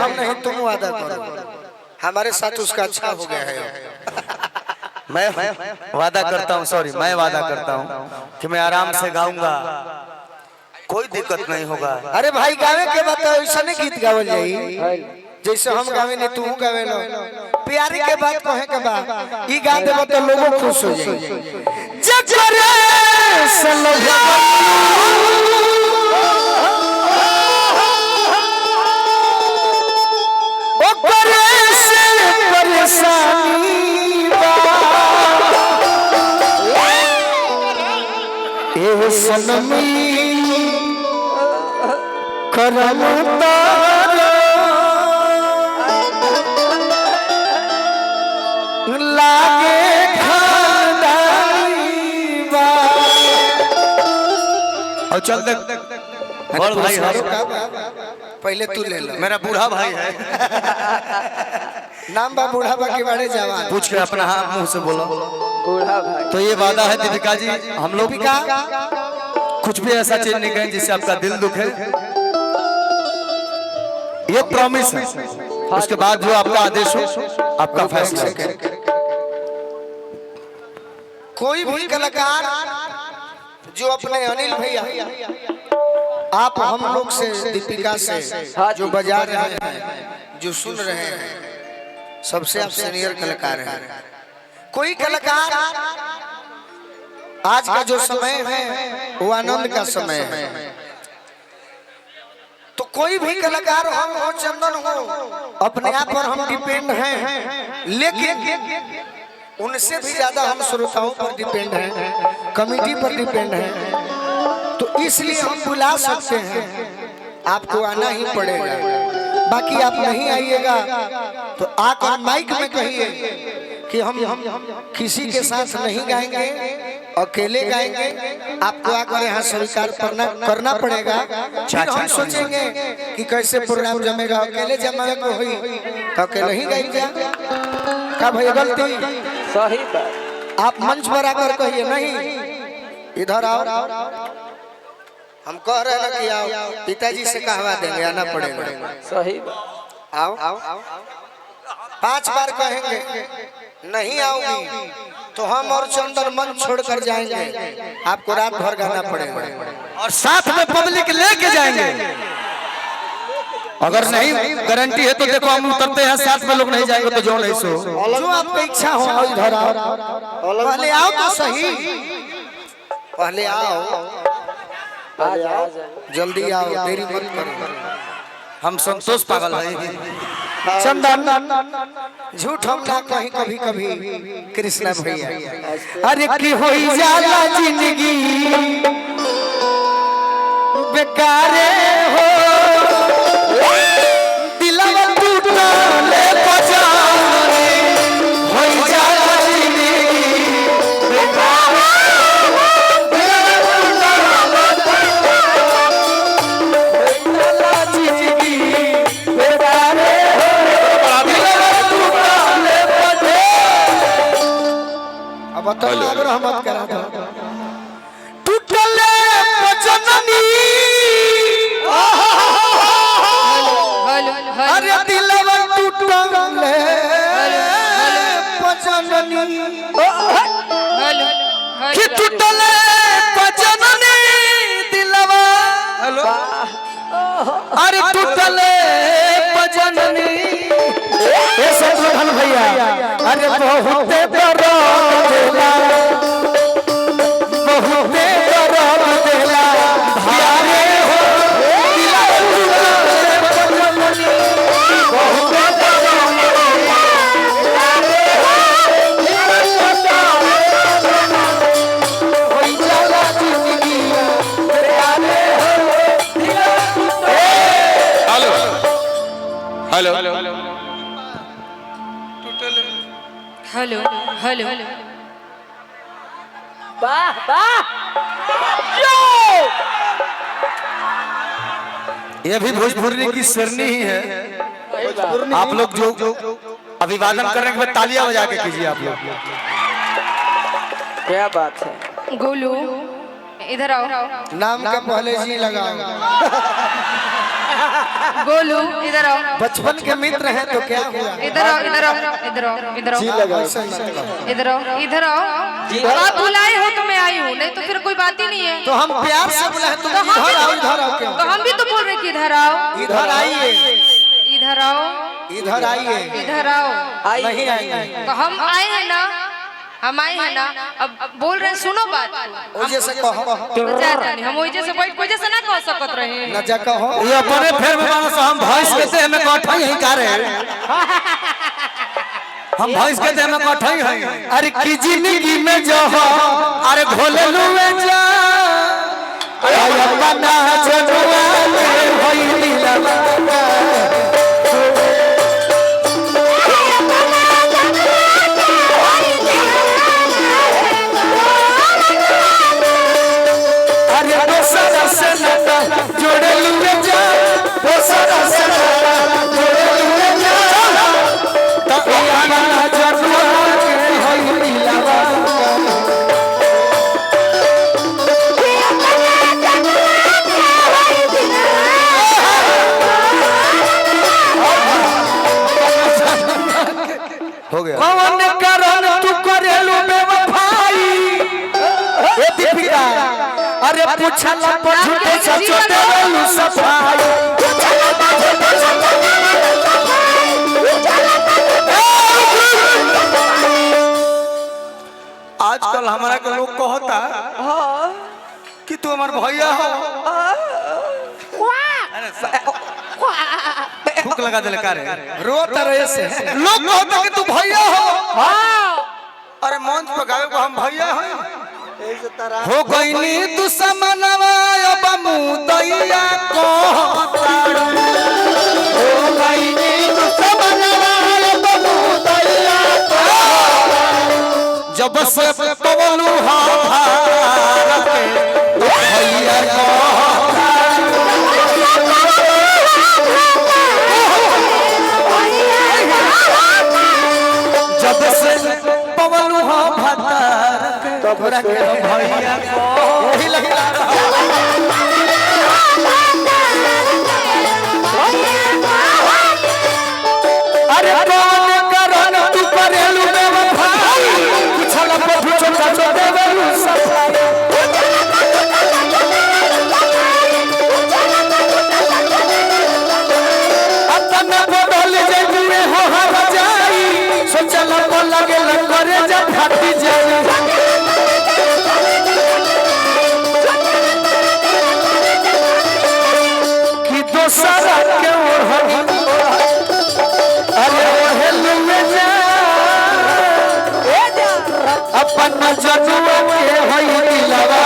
हम नहीं तुम वादा करो, हमारे साथ उसका अच्छा हो गया है। मैं वादा करता हूँ, सॉरी मैं वादा करता हूँ कि मैं आराम से गाऊंगा, कोई दिक्कत नहीं होगा। अरे भाई गावे के बताओ, ऐसा नहीं गीत गावल जाई जैसे हम गावे नहीं तू गावे लो। प्यारी के बात कहे के बाद ई गा देबो तो लोग खुश हो जाई। जकरे सलवा ओ करे से परेशानी बा ए सनमी करम तारा लागे खानदानी बा। और चल देख बड़ भाई है, पहले तू ले लो। मेरा बूढ़ा भाई है। नाम बा बूढ़ा बा के बड़े जवान। पूछ के अपना हाथ मुंह से बोलो बूढ़ा भाई। तो ये वादा है दीपिका जी, हम लोग कुछ भी ऐसा चीज नहीं कहें जिससे आपका दिल दुखे, ये प्रॉमिस है। उसके बाद जो आपका आदेश हो, आपका फैसला। कोई भी कलाकार जो अपने अनिल भैया आप हम लोग से दीपिका से जो बजा रहे हैं, जो सुन रहे हैं, सबसे आप सीनियर कलाकार हैं। कोई कलाकार आज का जो समय है वो आनंद का समय है, तो कोई भी कलाकार हम हो चंदन हो अपने आप पर हम डिपेंड हैं, लेकिन उनसे भी ज्यादा हम श्रोताओं पर डिपेंड हैं, कमेटी पर डिपेंड हैं। तो इसलिए हम बुला सकते हैं, आपको आना ही पड़ेगा। बाकी आप नहीं आइएगा तो आकर माइक में कहिए कि हम किसी के साथ नहीं गाएंगे, अकेले गाएंगे। आपको आकर यहाँ स्वीकार करना पड़ेगा। फिर हम सोचेंगे कि कैसे प्रोग्राम जमेगा, अकेले जमाने को हुई तो अकेले ही गाएंगे। क्या भाई गलती? सही बात। आप मंच पर आकर कहिए नहीं, इधर आओ, हम कह रहे हैं ना कि आओ, पिताजी से कहवा देंगे, आना पड़ेगा। सही बात। आओ 5 बार कहेंगे नहीं आओगी तो हम और चंदन मंच छोड़कर जाएंगे, आपको रात भर गाना पड़ेगा और साथ में पब्लिक लेके जाएंगे। अगर नहीं गारंटी है तो देखो हम उतरते हैं, साथ में लोग नहीं जाएंगे तो जो नहीं सो जो आपकी इच्छा हो। इधर आओ, पहले आओ तो सही, पहले आओ, जल्दी आओ, देरी मत करो। हम संतोष पागल है। चंदन झूठ हम ना कहीं कभी कभी कृष्णा भैया। अरे की होई जाला जिंदगी बेकारे हो, दिलवा टूटले पजाने होई जाला जिंदगी बेकारे हो, दिलवा जिंदगी बेकारे हो, दिलवा टूटले पजाने। अब बताओ अगर हम करा दो टूटले पजननी, अरे दिलवा टूटले पजननी, कि टूटले पजननी दिलवा, अरे टूटले पजननी। ये शत्रुघ्न भैया अरे बहुत दर्द देला, बहुत दर्द देला भारे हो, दिलवा टूटले पजननी, बहुत दर्द देला भारे हो, दिलवा टूटले पजननी, होई जाला जिंदगी बेकारे हो, दिलवा टूटले। हेलो हेलो हेलो हेलो वाह वाह। ये भी भोजपुरी की शेरनी ही है। आप लोग जो अभिवादन करने के बाद तालियां बजा के कीजिए आप लोग। क्या बात है। गोलू इधर आओ। नाम का पहले जी लगाओ। गोलू इधर आओ, बचपन के मित्र हैं तो क्या हुआ? इधर आओ, इधर आओ, इधर आओ, इधर आओ, इधर आओ, इधर आओ। आप बुलाए हो तो मैं आई हूँ, नहीं तो फिर कोई बात ही नहीं है। तो हम प्यार से बुलाए तुम तो हम भी इधर आओ, इधर आओ क्यों? तो हम भी तो बोल रहे कि इधर आओ, इधर आइए, इधर आओ, इधर आइए। इधर आओ। नहीं आएंगे। तो हम आए हैं ना, हम आए हैं ना, अब बोल रहे हैं, सुनो बात को। ओजे से कहो, जाता नहीं, हम ओजे से बैठ कोई जैसे ना कह सकत रहे। न जा कहो। ये अपने फेर में मानो हम भैंस के देह में कठा यही का रहे हम भैंस के देह में कठा ही हैं। अरे की जिंदगी में जो हो, अरे घोले लुए जा अरे अपना जनुआ में होई लीला। जोड़े लुए जा, वो सारा सरा जोड़े लुए जा, तब याना जनुआ के होई लीलावा। हो गया। कौन करन तू करेलू बेवफाई? ए दीपिका, अरे पूछला पर झूठे सचो देलू सफाई। आजकल हमारा के लोग कहता कि तू हमार भैया हो। भूख लगा दिल का रे रो तरह से लोग कहता कि तू भैया हो। अरे मंच पर गावे को हम भैया हैं। हो गईनी दुश्मनवा अब मुदैया कहताड़ू। हो गईनी दुश्मनवा अब मुदैया कहताड़ू। जब से पवलू हा भारत के भैया जब से पवलू हा भारत के भैया यही लगा। अरे कौन करन तू करेलू बेवफाई? पूछला पर झूठे सचो देलू सफाई। अपना बदल जइबे हो हर जाई, सोचला पर लगे करे जा फाटी जाई। कि दोसरा के ओढ़, अरे ओढ़े लुए जा, अपन जनुआ के होई दिलवा।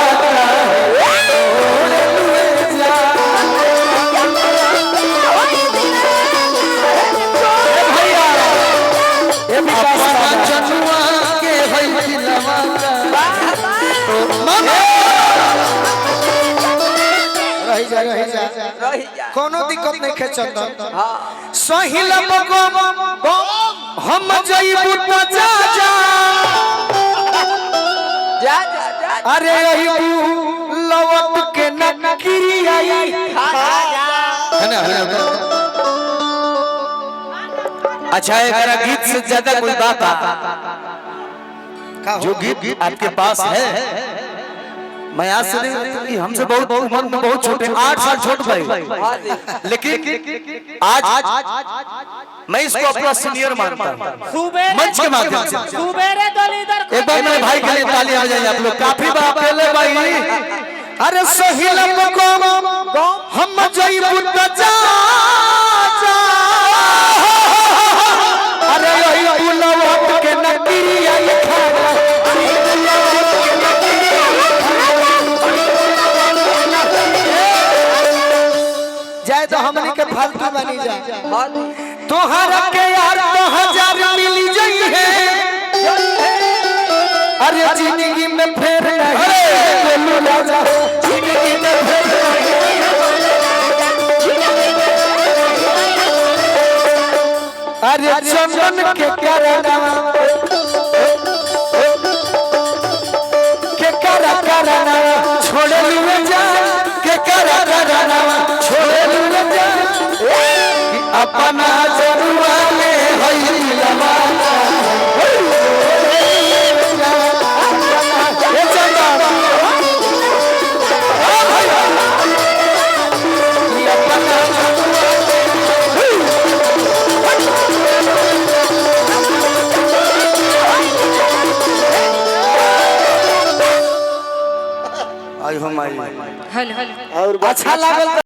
ओढ़े लुए जा, ए भैया, ए विकास अपना जनुआ के होई दिलवा। रही जा, रही जा, कोनो दिक्कत नहीं खे चंदन। सहिल बगम हम जइबू त जा जा, जा जा जा अरे अइबू लवट के नकरी आई। है ना अच्छा एकरा गीत से ज्यादा कोई बात जो गीत आपके पास है मैं आज से नहीं कि हमसे बहुत उम्र में बहुत छोटे 8 साल छोट भाई लेकिन आज मैं इसको अपना सीनियर मानता हूँ मंच के माध्यम से सुबेरे दलीदर एक बार मेरे भाई के लिए ताली आ जाइए आप लोग काफी बात पहले भाई अरे सहिल बगम हम जइबू त जा जा, अरे अइबू लवट के नकरी आई। जाए तो हमनी के फालतू बनी जा। तोहरा के यार 1000 मिली जई है, अरे जिंदगी में फेर नहीं बोलू राजा, जिंदगी में फेर नहीं। अरे चंदन के करना के करना छोड़ लुए जा, के करना छोड़ लुए जा, अपना जरुआ में हई लवा आई हम आई हल हल अच्छा लागल।